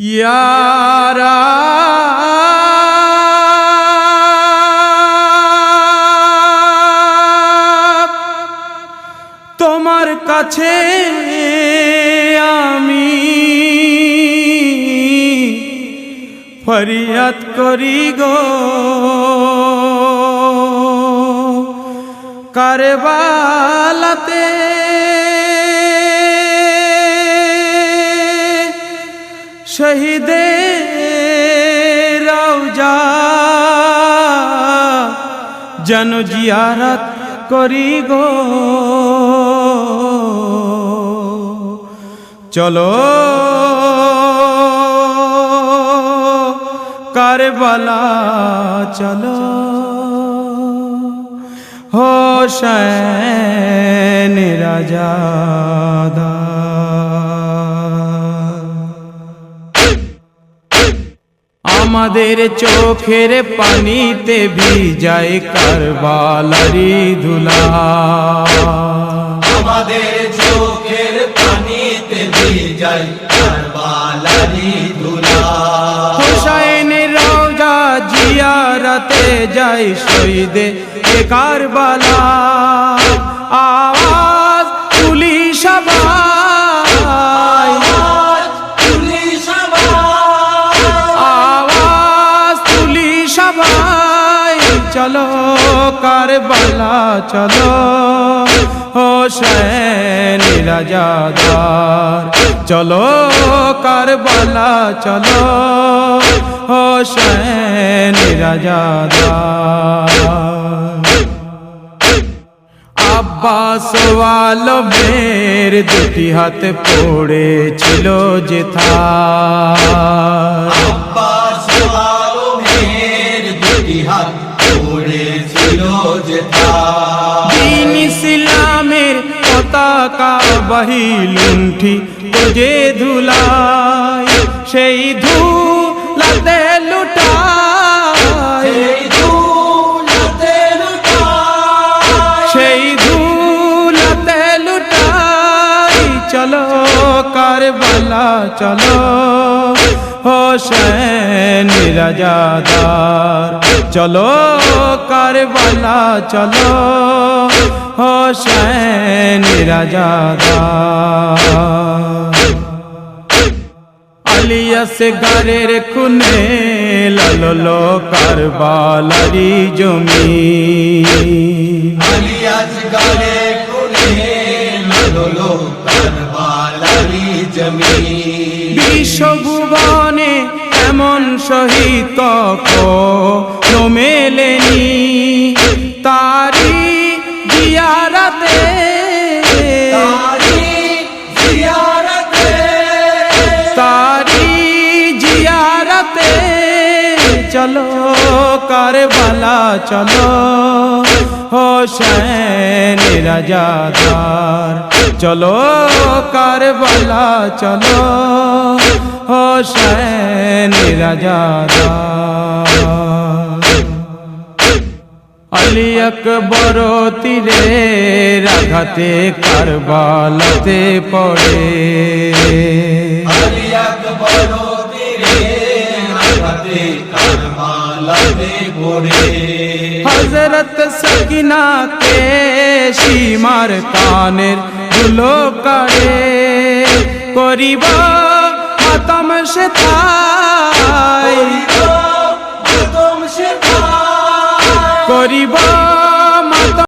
ইয়ারা তোমার কাছে আমি ফরিয়াদ করি গো, কারবালাতে শহীদের রওজা যেন জিয়ারত করি গো। চলো কারবালা চলো, হোসেন রাজাদা। আমাদের চোখের পানিতে ভিজায় কারবালারি ধুলা, আমাদের চোখের পানিতে ভিজায় কারবালারি ধুলা। হোসেন রওজা জিয়ারতে যায় শহীদে কারবালা। আওয়াজ তুলি সবাই, আওয়াজ তুলি সবাই, চলো কারবালা চলো, হোসেন রাজাদার। চলো কারবালা চলো, হোসেন রাজাদার। আব্বাস আলমের দুটি হাত পড়েছিল যেথায়, আব্বাস আলমের দুটি হাত পড়েছিল যেথায়। দ্বীন ইসলামের পতাকা বাহি লুণ্ঠি যে ধুলায়, সেই ধুলাতে লুটায়, সেই ধুলাতে লুটাই। চলো কারবালা চলো, হোসেন রাজাদার। চলো কারবালা চলো, হোসেন রাজাদার। আলিয়াসগরের খুনে লাললো কারবালারি জমিন, আলিয়াসগরের খুনে লাললো কারবালারি জমিন। বিশ্বভুবনে এমন শহীদ কখনো মেলেনি, তারি জিয়ারতে, তারি জিয়ারতে। চলো কারবালা চলো, হোসেন রাজাদার। চলো কারবালা চলো, হোসেন রাজাদার। আলী আকবর তীরের আঘাতে কারবালাতে পড়ে, আলী আকবর তীরের আঘাতে কারবালাতে পড়ে। হযরত সকিনা কে সীমার কানের ধুলো কাড়ে, করিব মাতম সেথায়, করিব মাতম